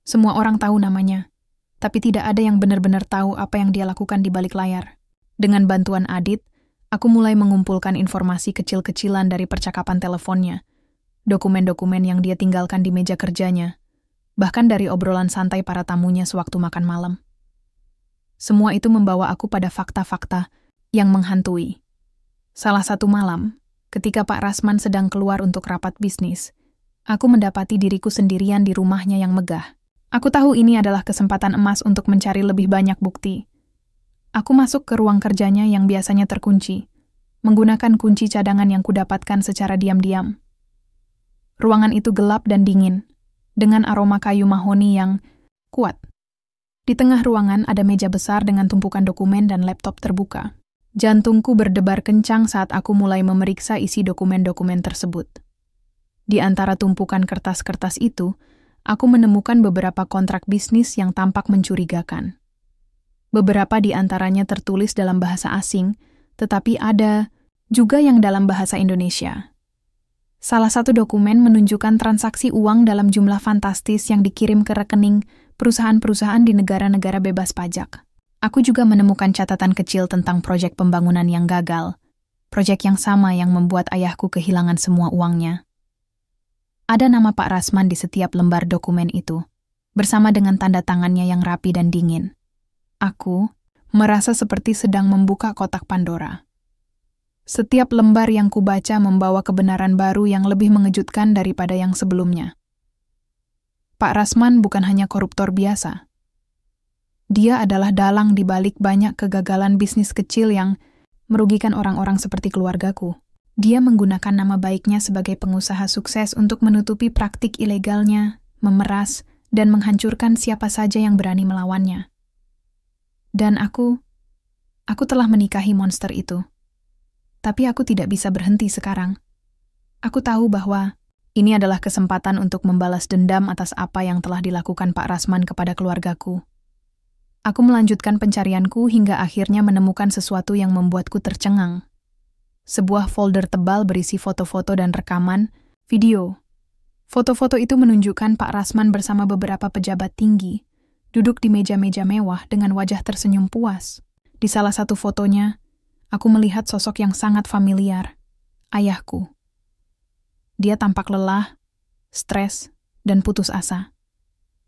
Semua orang tahu namanya, tapi tidak ada yang benar-benar tahu apa yang dia lakukan di balik layar. Dengan bantuan Adit, aku mulai mengumpulkan informasi kecil-kecilan dari percakapan teleponnya, dokumen-dokumen yang dia tinggalkan di meja kerjanya, bahkan dari obrolan santai para tamunya sewaktu makan malam. Semua itu membawa aku pada fakta-fakta yang menghantui. Salah satu malam, ketika Pak Rasman sedang keluar untuk rapat bisnis, aku mendapati diriku sendirian di rumahnya yang megah. Aku tahu ini adalah kesempatan emas untuk mencari lebih banyak bukti. Aku masuk ke ruang kerjanya yang biasanya terkunci, menggunakan kunci cadangan yang kudapatkan secara diam-diam. Ruangan itu gelap dan dingin, dengan aroma kayu mahoni yang kuat. Di tengah ruangan ada meja besar dengan tumpukan dokumen dan laptop terbuka. Jantungku berdebar kencang saat aku mulai memeriksa isi dokumen-dokumen tersebut. Di antara tumpukan kertas-kertas itu, aku menemukan beberapa kontrak bisnis yang tampak mencurigakan. Beberapa di antaranya tertulis dalam bahasa asing, tetapi ada juga yang dalam bahasa Indonesia. Salah satu dokumen menunjukkan transaksi uang dalam jumlah fantastis yang dikirim ke rekening perusahaan-perusahaan di negara-negara bebas pajak. Aku juga menemukan catatan kecil tentang proyek pembangunan yang gagal, proyek yang sama yang membuat ayahku kehilangan semua uangnya. Ada nama Pak Rasman di setiap lembar dokumen itu, bersama dengan tanda tangannya yang rapi dan dingin. Aku merasa seperti sedang membuka kotak Pandora. Setiap lembar yang kubaca membawa kebenaran baru yang lebih mengejutkan daripada yang sebelumnya. Pak Rasman bukan hanya koruptor biasa. Dia adalah dalang di balik banyak kegagalan bisnis kecil yang merugikan orang-orang seperti keluargaku. Dia menggunakan nama baiknya sebagai pengusaha sukses untuk menutupi praktik ilegalnya, memeras, dan menghancurkan siapa saja yang berani melawannya. Dan aku telah menikahi monster itu. Tapi aku tidak bisa berhenti sekarang. Aku tahu bahwa ini adalah kesempatan untuk membalas dendam atas apa yang telah dilakukan Pak Rasman kepada keluargaku. Aku melanjutkan pencarianku hingga akhirnya menemukan sesuatu yang membuatku tercengang. Sebuah folder tebal berisi foto-foto dan rekaman video. Foto-foto itu menunjukkan Pak Rasman bersama beberapa pejabat tinggi, duduk di meja-meja mewah dengan wajah tersenyum puas. Di salah satu fotonya, aku melihat sosok yang sangat familiar, ayahku. Dia tampak lelah, stres, dan putus asa.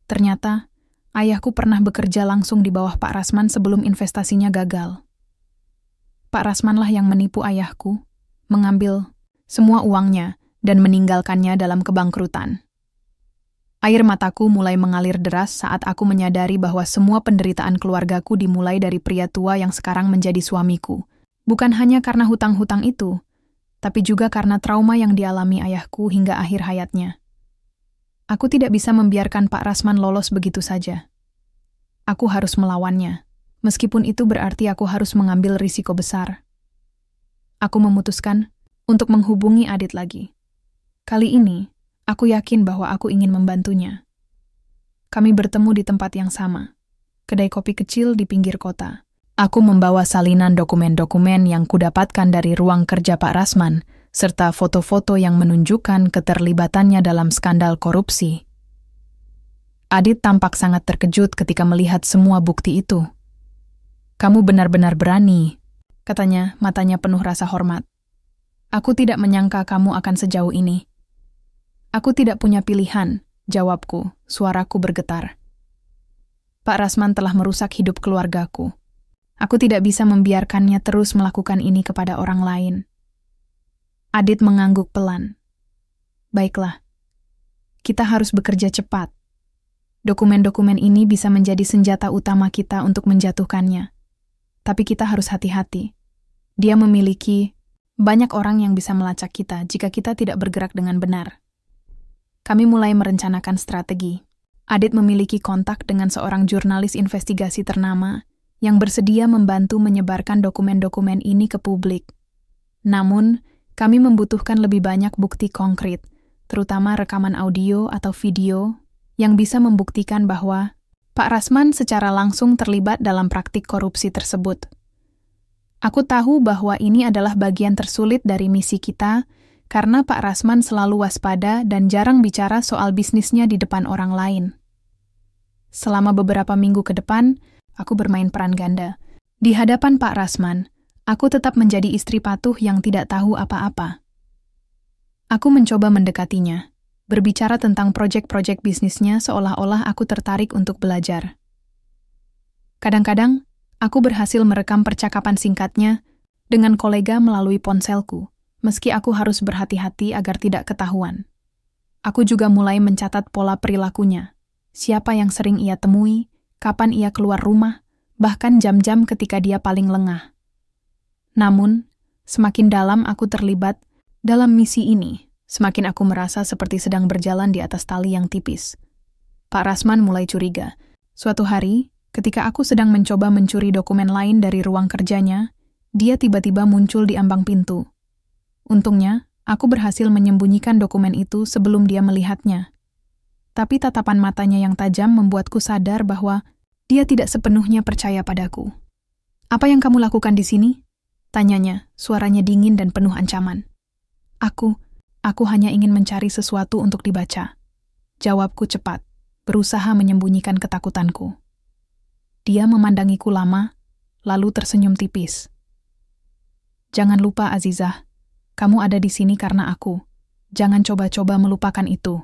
Ternyata, ayahku pernah bekerja langsung di bawah Pak Rasman sebelum investasinya gagal. Pak Rasmanlah yang menipu ayahku, mengambil semua uangnya dan meninggalkannya dalam kebangkrutan. Air mataku mulai mengalir deras saat aku menyadari bahwa semua penderitaan keluargaku dimulai dari pria tua yang sekarang menjadi suamiku. Bukan hanya karena hutang-hutang itu, tapi juga karena trauma yang dialami ayahku hingga akhir hayatnya. Aku tidak bisa membiarkan Pak Rasman lolos begitu saja. Aku harus melawannya, meskipun itu berarti aku harus mengambil risiko besar. Aku memutuskan untuk menghubungi Adit lagi. Kali ini, aku yakin bahwa aku ingin membantunya. Kami bertemu di tempat yang sama, kedai kopi kecil di pinggir kota. Aku membawa salinan dokumen-dokumen yang kudapatkan dari ruang kerja Pak Rasman, serta foto-foto yang menunjukkan keterlibatannya dalam skandal korupsi. Adit tampak sangat terkejut ketika melihat semua bukti itu. "Kamu benar-benar berani," katanya, matanya penuh rasa hormat. "Aku tidak menyangka kamu akan sejauh ini." "Aku tidak punya pilihan," jawabku, suaraku bergetar. "Pak Rasman telah merusak hidup keluargaku. Aku tidak bisa membiarkannya terus melakukan ini kepada orang lain." Adit mengangguk pelan. "Baiklah, kita harus bekerja cepat. Dokumen-dokumen ini bisa menjadi senjata utama kita untuk menjatuhkannya. Tapi kita harus hati-hati. Dia memiliki banyak orang yang bisa melacak kita jika kita tidak bergerak dengan benar." Kami mulai merencanakan strategi. Adit memiliki kontak dengan seorang jurnalis investigasi ternama yang bersedia membantu menyebarkan dokumen-dokumen ini ke publik. Namun, kami membutuhkan lebih banyak bukti konkret, terutama rekaman audio atau video yang bisa membuktikan bahwa Pak Rasman secara langsung terlibat dalam praktik korupsi tersebut. Aku tahu bahwa ini adalah bagian tersulit dari misi kita karena Pak Rasman selalu waspada dan jarang bicara soal bisnisnya di depan orang lain. Selama beberapa minggu ke depan, aku bermain peran ganda. Di hadapan Pak Rasman, aku tetap menjadi istri patuh yang tidak tahu apa-apa. Aku mencoba mendekatinya, berbicara tentang proyek-proyek bisnisnya seolah-olah aku tertarik untuk belajar. Kadang-kadang, aku berhasil merekam percakapan singkatnya dengan kolega melalui ponselku, meski aku harus berhati-hati agar tidak ketahuan. Aku juga mulai mencatat pola perilakunya, siapa yang sering ia temui, kapan ia keluar rumah, bahkan jam-jam ketika dia paling lengah. Namun, semakin dalam aku terlibat dalam misi ini, semakin aku merasa seperti sedang berjalan di atas tali yang tipis. Pak Rasman mulai curiga. Suatu hari, ketika aku sedang mencoba mencuri dokumen lain dari ruang kerjanya, dia tiba-tiba muncul di ambang pintu. Untungnya, aku berhasil menyembunyikan dokumen itu sebelum dia melihatnya. Tapi tatapan matanya yang tajam membuatku sadar bahwa dia tidak sepenuhnya percaya padaku. "Apa yang kamu lakukan di sini?" tanyanya, suaranya dingin dan penuh ancaman. Aku hanya ingin mencari sesuatu untuk dibaca." Jawabku cepat, berusaha menyembunyikan ketakutanku. Dia memandangiku lama, lalu tersenyum tipis. "Jangan lupa, Azizah, kamu ada di sini karena aku. Jangan coba-coba melupakan itu."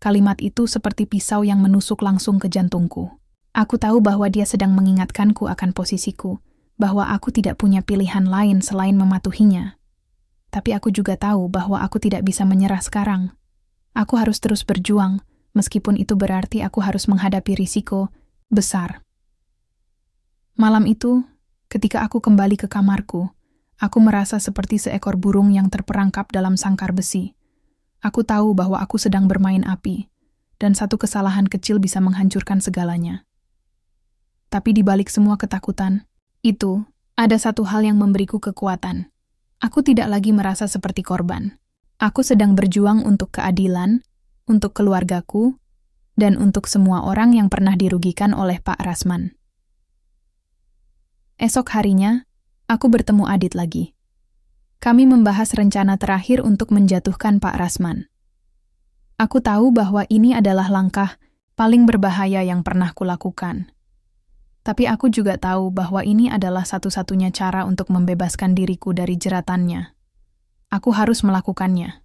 Kalimat itu seperti pisau yang menusuk langsung ke jantungku. Aku tahu bahwa dia sedang mengingatkanku akan posisiku, bahwa aku tidak punya pilihan lain selain mematuhinya. Tapi aku juga tahu bahwa aku tidak bisa menyerah sekarang. Aku harus terus berjuang, meskipun itu berarti aku harus menghadapi risiko besar. Malam itu, ketika aku kembali ke kamarku, aku merasa seperti seekor burung yang terperangkap dalam sangkar besi. Aku tahu bahwa aku sedang bermain api, dan satu kesalahan kecil bisa menghancurkan segalanya. Tapi di balik semua ketakutan, itu ada satu hal yang memberiku kekuatan. Aku tidak lagi merasa seperti korban. Aku sedang berjuang untuk keadilan, untuk keluargaku, dan untuk semua orang yang pernah dirugikan oleh Pak Rasman. Esok harinya, aku bertemu Adit lagi. Kami membahas rencana terakhir untuk menjatuhkan Pak Rasman. Aku tahu bahwa ini adalah langkah paling berbahaya yang pernah kulakukan. Tapi aku juga tahu bahwa ini adalah satu-satunya cara untuk membebaskan diriku dari jeratannya. Aku harus melakukannya.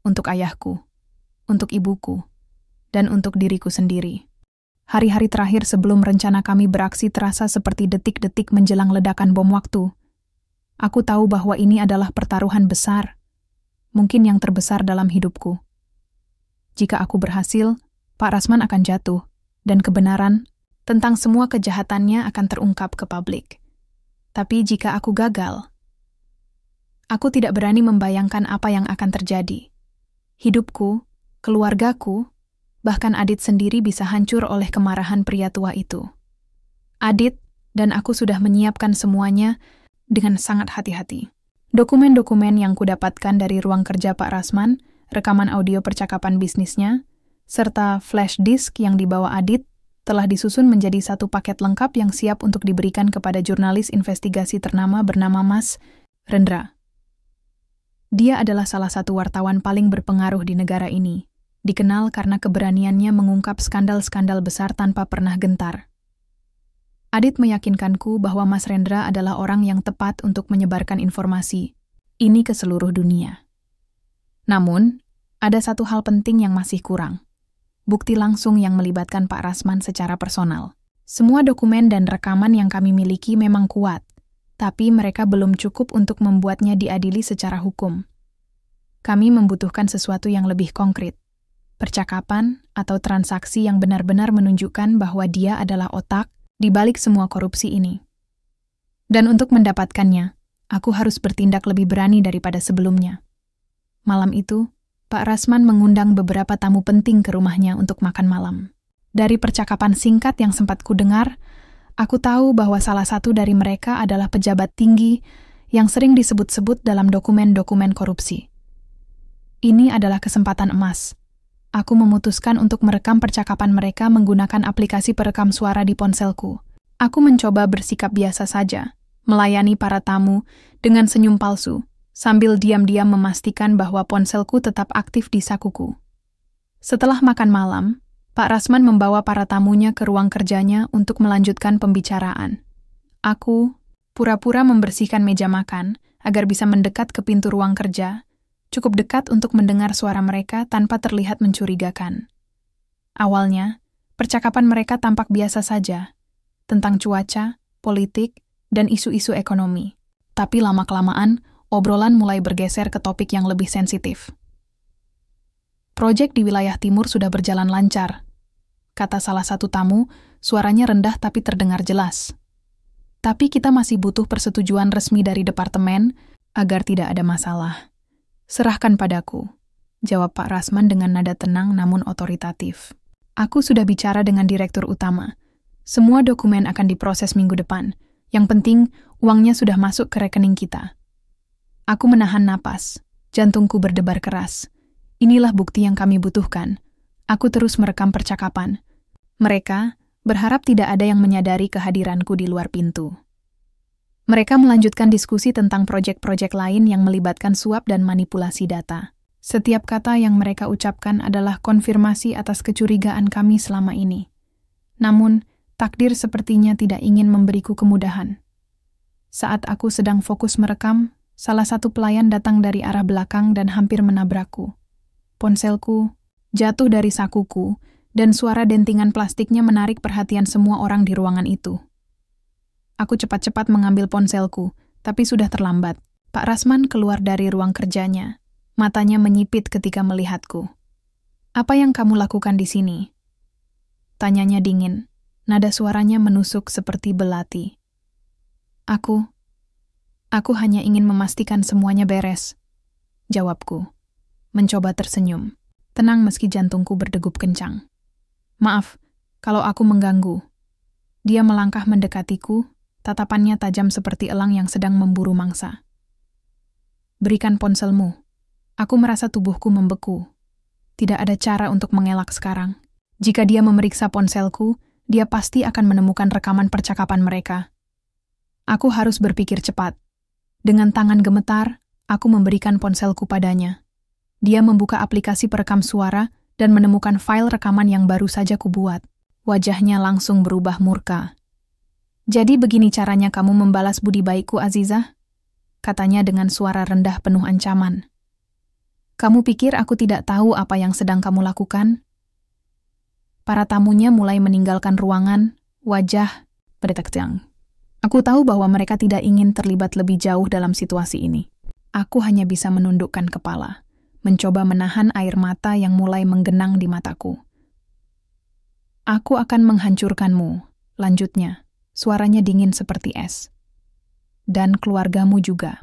Untuk ayahku, untuk ibuku, dan untuk diriku sendiri. Hari-hari terakhir sebelum rencana kami beraksi terasa seperti detik-detik menjelang ledakan bom waktu. Aku tahu bahwa ini adalah pertaruhan besar, mungkin yang terbesar dalam hidupku. Jika aku berhasil, Pak Rasman akan jatuh, dan kebenaran tentang semua kejahatannya akan terungkap ke publik. Tapi jika aku gagal, aku tidak berani membayangkan apa yang akan terjadi. Hidupku, keluargaku, bahkan Adit sendiri bisa hancur oleh kemarahan pria tua itu. Adit dan aku sudah menyiapkan semuanya dengan sangat hati-hati. Dokumen-dokumen yang kudapatkan dari ruang kerja Pak Rasman, rekaman audio percakapan bisnisnya, serta flash disk yang dibawa Adit, telah disusun menjadi satu paket lengkap yang siap untuk diberikan kepada jurnalis investigasi ternama bernama Mas Rendra. Dia adalah salah satu wartawan paling berpengaruh di negara ini, dikenal karena keberaniannya mengungkap skandal-skandal besar tanpa pernah gentar. Adit meyakinkanku bahwa Mas Rendra adalah orang yang tepat untuk menyebarkan informasi ini ke seluruh dunia. Namun, ada satu hal penting yang masih kurang. Bukti langsung yang melibatkan Pak Rasman secara personal. Semua dokumen dan rekaman yang kami miliki memang kuat, tapi mereka belum cukup untuk membuatnya diadili secara hukum. Kami membutuhkan sesuatu yang lebih konkret. Percakapan atau transaksi yang benar-benar menunjukkan bahwa dia adalah otak di balik semua korupsi ini. Dan untuk mendapatkannya, aku harus bertindak lebih berani daripada sebelumnya. Malam itu, Pak Rasman mengundang beberapa tamu penting ke rumahnya untuk makan malam. Dari percakapan singkat yang sempat kudengar, aku tahu bahwa salah satu dari mereka adalah pejabat tinggi yang sering disebut-sebut dalam dokumen-dokumen korupsi. Ini adalah kesempatan emas. Aku memutuskan untuk merekam percakapan mereka menggunakan aplikasi perekam suara di ponselku. Aku mencoba bersikap biasa saja, melayani para tamu dengan senyum palsu, sambil diam-diam memastikan bahwa ponselku tetap aktif di sakuku. Setelah makan malam, Pak Rasman membawa para tamunya ke ruang kerjanya untuk melanjutkan pembicaraan. Aku pura-pura membersihkan meja makan agar bisa mendekat ke pintu ruang kerja, cukup dekat untuk mendengar suara mereka tanpa terlihat mencurigakan. Awalnya, percakapan mereka tampak biasa saja, tentang cuaca, politik, dan isu-isu ekonomi. Tapi lama-kelamaan, obrolan mulai bergeser ke topik yang lebih sensitif. Proyek di wilayah timur sudah berjalan lancar, kata salah satu tamu, suaranya rendah tapi terdengar jelas. Tapi kita masih butuh persetujuan resmi dari departemen agar tidak ada masalah. Serahkan padaku, jawab Pak Rasman dengan nada tenang namun otoritatif. Aku sudah bicara dengan direktur utama. Semua dokumen akan diproses minggu depan. Yang penting, uangnya sudah masuk ke rekening kita. Aku menahan napas, jantungku berdebar keras. Inilah bukti yang kami butuhkan. Aku terus merekam percakapan. Mereka berharap tidak ada yang menyadari kehadiranku di luar pintu. Mereka melanjutkan diskusi tentang proyek-proyek lain yang melibatkan suap dan manipulasi data. Setiap kata yang mereka ucapkan adalah konfirmasi atas kecurigaan kami selama ini. Namun, takdir sepertinya tidak ingin memberiku kemudahan. Saat aku sedang fokus merekam, salah satu pelayan datang dari arah belakang dan hampir menabrakku. Ponselku jatuh dari sakuku, dan suara dentingan plastiknya menarik perhatian semua orang di ruangan itu. Aku cepat-cepat mengambil ponselku, tapi sudah terlambat. Pak Rasman keluar dari ruang kerjanya. Matanya menyipit ketika melihatku. "Apa yang kamu lakukan di sini?" Tanyanya dingin. Nada suaranya menusuk seperti belati. Aku hanya ingin memastikan semuanya beres," jawabku. Mencoba tersenyum. Tenang meski jantungku berdegup kencang. "Maaf, kalau aku mengganggu." Dia melangkah mendekatiku, tatapannya tajam seperti elang yang sedang memburu mangsa. "Berikan ponselmu." Aku merasa tubuhku membeku. Tidak ada cara untuk mengelak sekarang. Jika dia memeriksa ponselku, dia pasti akan menemukan rekaman percakapan mereka. Aku harus berpikir cepat. Dengan tangan gemetar, aku memberikan ponselku padanya. Dia membuka aplikasi perekam suara dan menemukan file rekaman yang baru saja kubuat. Wajahnya langsung berubah murka. Jadi begini caranya kamu membalas budi baikku, Azizah? Katanya dengan suara rendah penuh ancaman. Kamu pikir aku tidak tahu apa yang sedang kamu lakukan? Para tamunya mulai meninggalkan ruangan, wajah berdetak-detak. Aku tahu bahwa mereka tidak ingin terlibat lebih jauh dalam situasi ini. Aku hanya bisa menundukkan kepala, mencoba menahan air mata yang mulai menggenang di mataku. Aku akan menghancurkanmu, lanjutnya. Suaranya dingin seperti es. Dan keluargamu juga.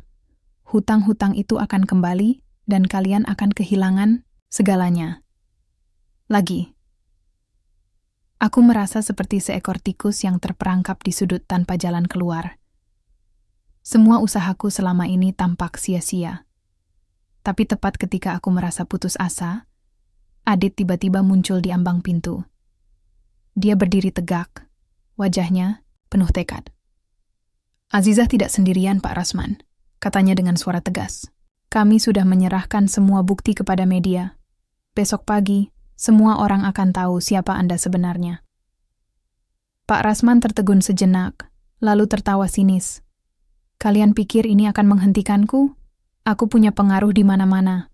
Hutang-hutang itu akan kembali, dan kalian akan kehilangan segalanya. Lagi. Aku merasa seperti seekor tikus yang terperangkap di sudut tanpa jalan keluar. Semua usahaku selama ini tampak sia-sia. Tapi tepat ketika aku merasa putus asa, Adit tiba-tiba muncul di ambang pintu. Dia berdiri tegak, wajahnya penuh tekad. Azizah tidak sendirian, Pak Rasman, katanya dengan suara tegas. Kami sudah menyerahkan semua bukti kepada media. Besok pagi, semua orang akan tahu siapa Anda sebenarnya. Pak Rasman tertegun sejenak, lalu tertawa sinis. Kalian pikir ini akan menghentikanku? Aku punya pengaruh di mana-mana.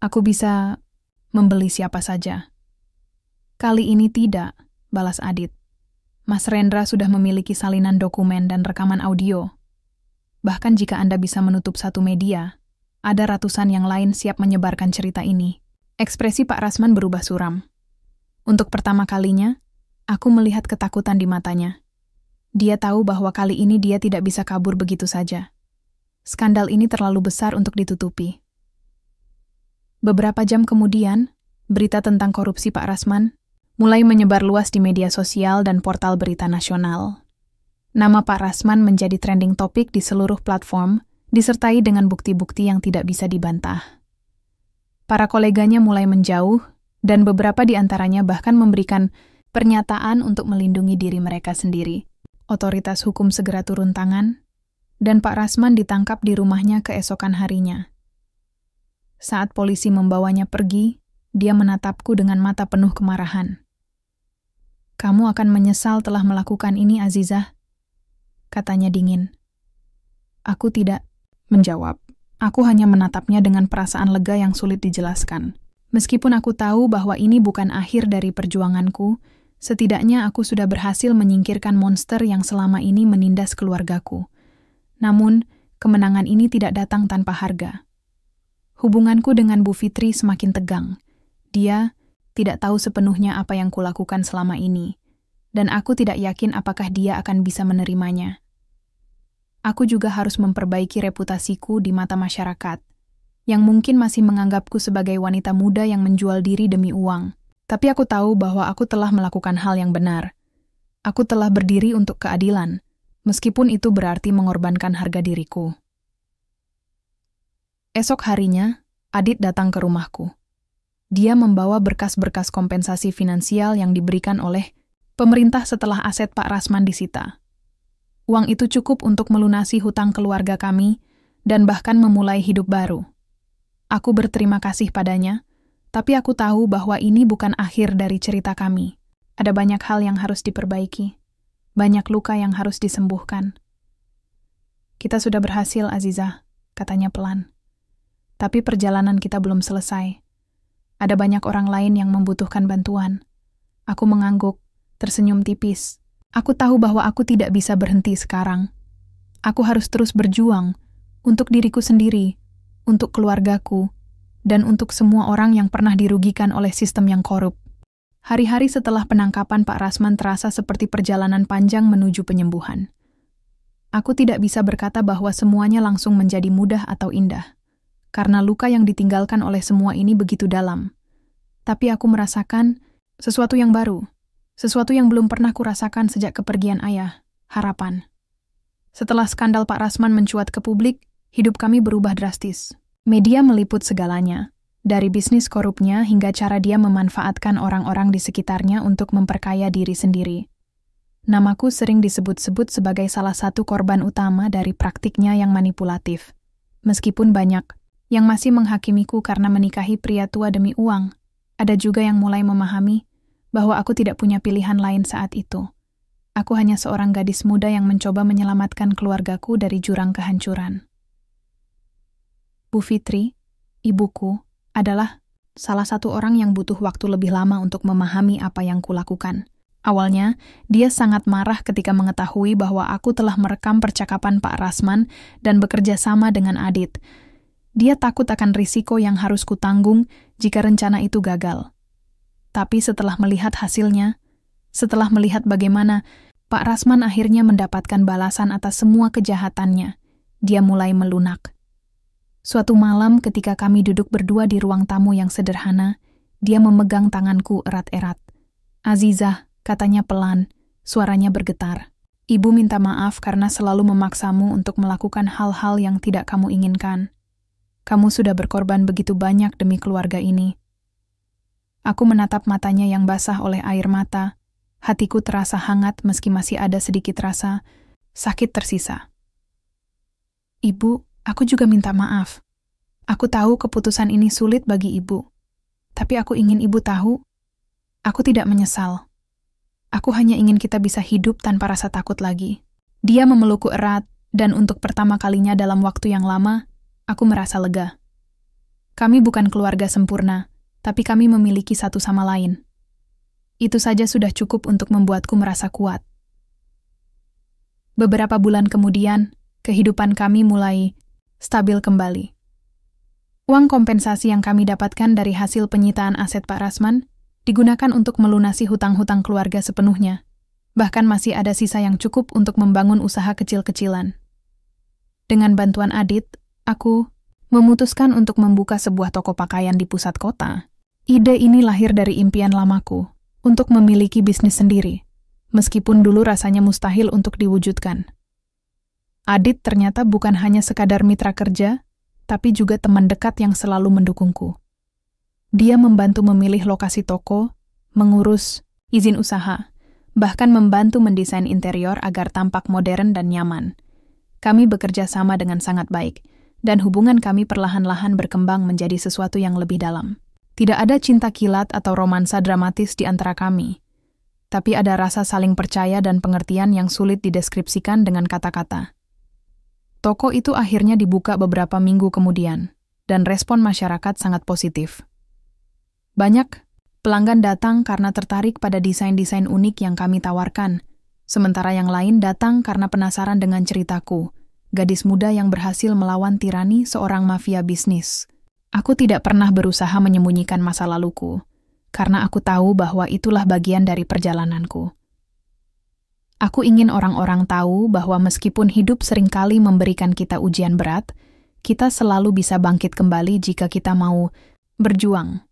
Aku bisa membeli siapa saja. Kali ini tidak, balas Adit. Mas Rendra sudah memiliki salinan dokumen dan rekaman audio. Bahkan jika Anda bisa menutup satu media, ada ratusan yang lain siap menyebarkan cerita ini. Ekspresi Pak Rasman berubah suram. Untuk pertama kalinya, aku melihat ketakutan di matanya. Dia tahu bahwa kali ini dia tidak bisa kabur begitu saja. Skandal ini terlalu besar untuk ditutupi. Beberapa jam kemudian, berita tentang korupsi Pak Rasman mulai menyebar luas di media sosial dan portal berita nasional. Nama Pak Rasman menjadi trending topik di seluruh platform, disertai dengan bukti-bukti yang tidak bisa dibantah. Para koleganya mulai menjauh, dan beberapa di antaranya bahkan memberikan pernyataan untuk melindungi diri mereka sendiri. Otoritas hukum segera turun tangan, dan Pak Rasman ditangkap di rumahnya keesokan harinya. Saat polisi membawanya pergi, dia menatapku dengan mata penuh kemarahan. Kamu akan menyesal telah melakukan ini, Azizah, katanya dingin. Aku tidak menjawab. Aku hanya menatapnya dengan perasaan lega yang sulit dijelaskan. Meskipun aku tahu bahwa ini bukan akhir dari perjuanganku, setidaknya aku sudah berhasil menyingkirkan monster yang selama ini menindas keluargaku. Namun, kemenangan ini tidak datang tanpa harga. Hubunganku dengan Bu Fitri semakin tegang. Dia tidak tahu sepenuhnya apa yang kulakukan selama ini, dan aku tidak yakin apakah dia akan bisa menerimanya. Aku juga harus memperbaiki reputasiku di mata masyarakat, yang mungkin masih menganggapku sebagai wanita muda yang menjual diri demi uang. Tapi aku tahu bahwa aku telah melakukan hal yang benar. Aku telah berdiri untuk keadilan, meskipun itu berarti mengorbankan harga diriku. Esok harinya, Adit datang ke rumahku. Dia membawa berkas-berkas kompensasi finansial yang diberikan oleh pemerintah setelah aset Pak Rasman disita. Uang itu cukup untuk melunasi hutang keluarga kami dan bahkan memulai hidup baru. Aku berterima kasih padanya, tapi aku tahu bahwa ini bukan akhir dari cerita kami. Ada banyak hal yang harus diperbaiki, banyak luka yang harus disembuhkan. Kita sudah berhasil, Azizah, katanya pelan. Tapi perjalanan kita belum selesai. Ada banyak orang lain yang membutuhkan bantuan. Aku mengangguk, tersenyum tipis. Aku tahu bahwa aku tidak bisa berhenti sekarang. Aku harus terus berjuang untuk diriku sendiri, untuk keluargaku, dan untuk semua orang yang pernah dirugikan oleh sistem yang korup. Hari-hari setelah penangkapan Pak Rasman terasa seperti perjalanan panjang menuju penyembuhan. Aku tidak bisa berkata bahwa semuanya langsung menjadi mudah atau indah, karena luka yang ditinggalkan oleh semua ini begitu dalam. Tapi aku merasakan sesuatu yang baru, sesuatu yang belum pernah kurasakan sejak kepergian ayah, harapan. Setelah skandal Pak Rasman mencuat ke publik, hidup kami berubah drastis. Media meliput segalanya, dari bisnis korupnya hingga cara dia memanfaatkan orang-orang di sekitarnya untuk memperkaya diri sendiri. Namaku sering disebut-sebut sebagai salah satu korban utama dari praktiknya yang manipulatif. Meskipun banyak yang masih menghakimiku karena menikahi pria tua demi uang, ada juga yang mulai memahami bahwa aku tidak punya pilihan lain saat itu. Aku hanya seorang gadis muda yang mencoba menyelamatkan keluargaku dari jurang kehancuran. Bu Fitri, ibuku, adalah salah satu orang yang butuh waktu lebih lama untuk memahami apa yang kulakukan. Awalnya, dia sangat marah ketika mengetahui bahwa aku telah merekam percakapan Pak Rasman dan bekerja sama dengan Adit. Dia takut akan risiko yang harus kutanggung jika rencana itu gagal. Tapi setelah melihat hasilnya, setelah melihat bagaimana Pak Rasman akhirnya mendapatkan balasan atas semua kejahatannya, dia mulai melunak. Suatu malam ketika kami duduk berdua di ruang tamu yang sederhana, dia memegang tanganku erat-erat. "Azizah," katanya pelan, suaranya bergetar. "Ibu minta maaf karena selalu memaksamu untuk melakukan hal-hal yang tidak kamu inginkan. Kamu sudah berkorban begitu banyak demi keluarga ini." Aku menatap matanya yang basah oleh air mata. Hatiku terasa hangat meski masih ada sedikit rasa sakit tersisa. "Ibu, aku juga minta maaf. Aku tahu keputusan ini sulit bagi ibu. Tapi aku ingin ibu tahu, aku tidak menyesal. Aku hanya ingin kita bisa hidup tanpa rasa takut lagi." Dia memelukku erat, dan untuk pertama kalinya dalam waktu yang lama, aku merasa lega. Kami bukan keluarga sempurna, tapi kami memiliki satu sama lain. Itu saja sudah cukup untuk membuatku merasa kuat. Beberapa bulan kemudian, kehidupan kami mulai stabil kembali. Uang kompensasi yang kami dapatkan dari hasil penyitaan aset Pak Rasman digunakan untuk melunasi hutang-hutang keluarga sepenuhnya. Bahkan masih ada sisa yang cukup untuk membangun usaha kecil-kecilan. Dengan bantuan Adit, aku memutuskan untuk membuka sebuah toko pakaian di pusat kota. Ide ini lahir dari impian lamaku untuk memiliki bisnis sendiri, meskipun dulu rasanya mustahil untuk diwujudkan. Adit ternyata bukan hanya sekadar mitra kerja, tapi juga teman dekat yang selalu mendukungku. Dia membantu memilih lokasi toko, mengurus izin usaha, bahkan membantu mendesain interior agar tampak modern dan nyaman. Kami bekerja sama dengan sangat baik, dan hubungan kami perlahan-lahan berkembang menjadi sesuatu yang lebih dalam. Tidak ada cinta kilat atau romansa dramatis di antara kami, tapi ada rasa saling percaya dan pengertian yang sulit dideskripsikan dengan kata-kata. Toko itu akhirnya dibuka beberapa minggu kemudian, dan respon masyarakat sangat positif. Banyak pelanggan datang karena tertarik pada desain-desain unik yang kami tawarkan, sementara yang lain datang karena penasaran dengan ceritaku, gadis muda yang berhasil melawan tirani seorang mafia bisnis. Aku tidak pernah berusaha menyembunyikan masa laluku, karena aku tahu bahwa itulah bagian dari perjalananku. Aku ingin orang-orang tahu bahwa meskipun hidup seringkali memberikan kita ujian berat, kita selalu bisa bangkit kembali jika kita mau berjuang.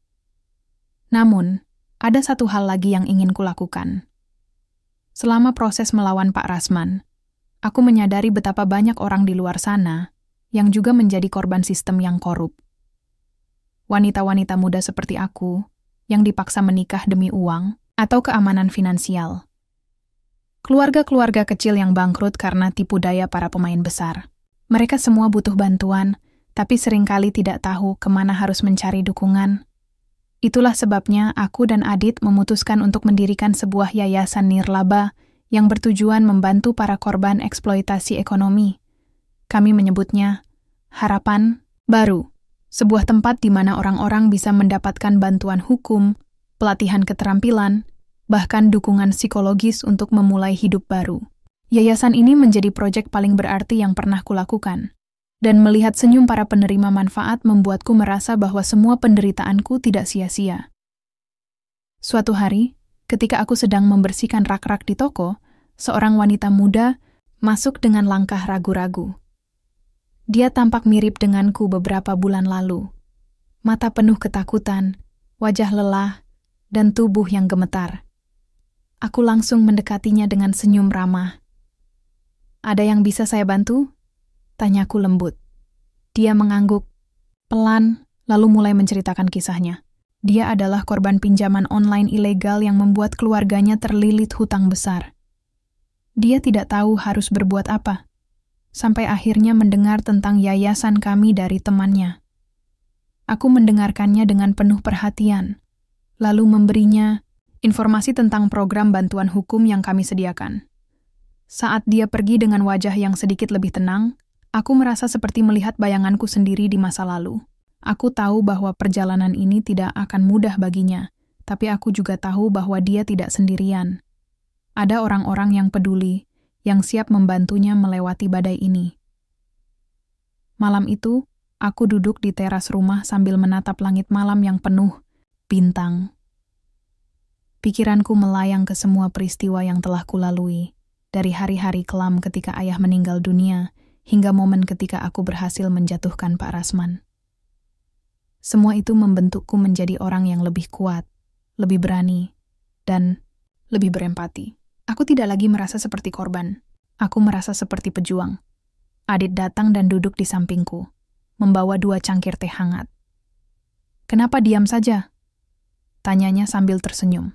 Namun, ada satu hal lagi yang ingin kulakukan. Selama proses melawan Pak Rasman, aku menyadari betapa banyak orang di luar sana yang juga menjadi korban sistem yang korup. Wanita-wanita muda seperti aku yang dipaksa menikah demi uang atau keamanan finansial. Keluarga-keluarga kecil yang bangkrut karena tipu daya para pemain besar. Mereka semua butuh bantuan, tapi seringkali tidak tahu kemana harus mencari dukungan. Itulah sebabnya aku dan Adit memutuskan untuk mendirikan sebuah yayasan nirlaba yang bertujuan membantu para korban eksploitasi ekonomi. Kami menyebutnya Harapan Baru, sebuah tempat di mana orang-orang bisa mendapatkan bantuan hukum, pelatihan keterampilan, bahkan dukungan psikologis untuk memulai hidup baru. Yayasan ini menjadi proyek paling berarti yang pernah kulakukan, dan melihat senyum para penerima manfaat membuatku merasa bahwa semua penderitaanku tidak sia-sia. Suatu hari, ketika aku sedang membersihkan rak-rak di toko, seorang wanita muda masuk dengan langkah ragu-ragu. Dia tampak mirip denganku beberapa bulan lalu. Mata penuh ketakutan, wajah lelah, dan tubuh yang gemetar. Aku langsung mendekatinya dengan senyum ramah. "Ada yang bisa saya bantu?" tanyaku lembut. Dia mengangguk, pelan, lalu mulai menceritakan kisahnya. Dia adalah korban pinjaman online ilegal yang membuat keluarganya terlilit hutang besar. Dia tidak tahu harus berbuat apa, sampai akhirnya mendengar tentang yayasan kami dari temannya. Aku mendengarkannya dengan penuh perhatian, lalu memberinya informasi tentang program bantuan hukum yang kami sediakan. Saat dia pergi dengan wajah yang sedikit lebih tenang, aku merasa seperti melihat bayanganku sendiri di masa lalu. Aku tahu bahwa perjalanan ini tidak akan mudah baginya, tapi aku juga tahu bahwa dia tidak sendirian. Ada orang-orang yang peduli, yang siap membantunya melewati badai ini. Malam itu, aku duduk di teras rumah sambil menatap langit malam yang penuh bintang. Pikiranku melayang ke semua peristiwa yang telah kulalui, dari hari-hari kelam ketika ayah meninggal dunia, hingga momen ketika aku berhasil menjatuhkan Pak Rasman. Semua itu membentukku menjadi orang yang lebih kuat, lebih berani, dan lebih berempati. Aku tidak lagi merasa seperti korban. Aku merasa seperti pejuang. Adit datang dan duduk di sampingku, membawa 2 cangkir teh hangat. "Kenapa diam saja?" tanyanya sambil tersenyum.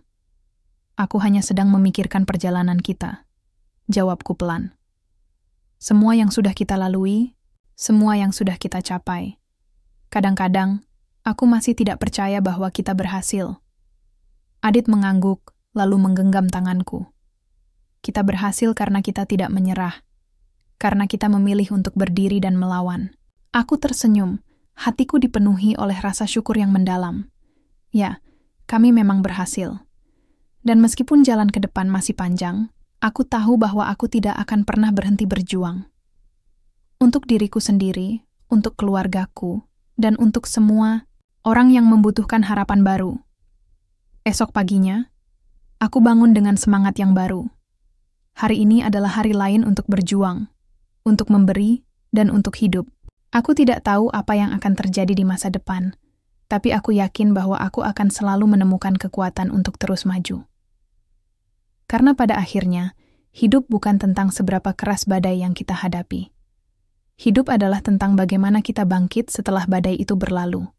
"Aku hanya sedang memikirkan perjalanan kita," jawabku pelan. "Semua yang sudah kita lalui, semua yang sudah kita capai. Kadang-kadang, aku masih tidak percaya bahwa kita berhasil." Adit mengangguk, lalu menggenggam tanganku. Kita berhasil karena kita tidak menyerah, karena kita memilih untuk berdiri dan melawan. Aku tersenyum, hatiku dipenuhi oleh rasa syukur yang mendalam. Ya, kami memang berhasil. Dan meskipun jalan ke depan masih panjang, aku tahu bahwa aku tidak akan pernah berhenti berjuang. Untuk diriku sendiri, untuk keluargaku, dan untuk semua orang yang membutuhkan harapan baru. Esok paginya, aku bangun dengan semangat yang baru. Hari ini adalah hari lain untuk berjuang, untuk memberi, dan untuk hidup. Aku tidak tahu apa yang akan terjadi di masa depan, tapi aku yakin bahwa aku akan selalu menemukan kekuatan untuk terus maju. Karena pada akhirnya, hidup bukan tentang seberapa keras badai yang kita hadapi. Hidup adalah tentang bagaimana kita bangkit setelah badai itu berlalu.